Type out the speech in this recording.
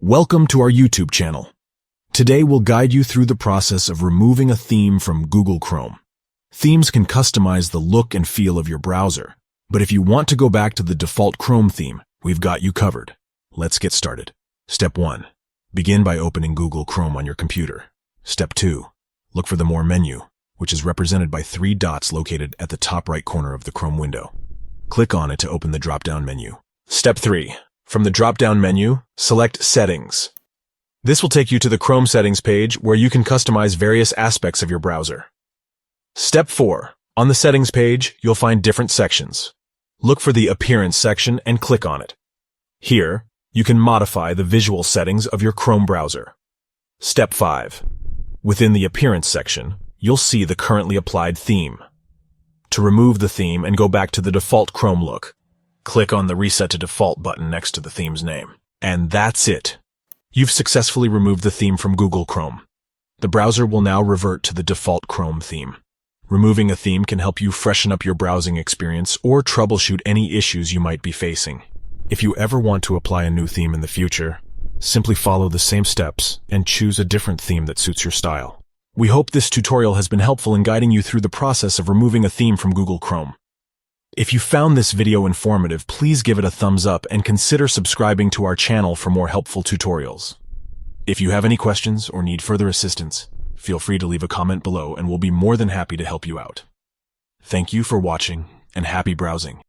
Welcome to our YouTube channel. Today we'll guide you through the process of removing a theme from Google Chrome. Themes can customize the look and feel of your browser, but if you want to go back to the default Chrome theme, we've got you covered. Let's get started. Step 1. Begin by opening Google Chrome on your computer. Step 2. Look for the More menu, which is represented by 3 dots located at the top right corner of the Chrome window. Click on it to open the drop-down menu. Step 3. From the drop-down menu, select Settings. This will take you to the Chrome settings page where you can customize various aspects of your browser. Step 4. On the settings page, you'll find different sections. Look for the Appearance section and click on it. Here, you can modify the visual settings of your Chrome browser. Step 5. Within the Appearance section, you'll see the currently applied theme. To remove the theme and go back to the default Chrome look, click on the Reset to Default button next to the theme's name. And that's it. You've successfully removed the theme from Google Chrome. The browser will now revert to the default Chrome theme. Removing a theme can help you freshen up your browsing experience or troubleshoot any issues you might be facing. If you ever want to apply a new theme in the future, simply follow the same steps and choose a different theme that suits your style. We hope this tutorial has been helpful in guiding you through the process of removing a theme from Google Chrome. If you found this video informative, please give it a thumbs up and consider subscribing to our channel for more helpful tutorials. If you have any questions or need further assistance, feel free to leave a comment below and we'll be more than happy to help you out. Thank you for watching and happy browsing.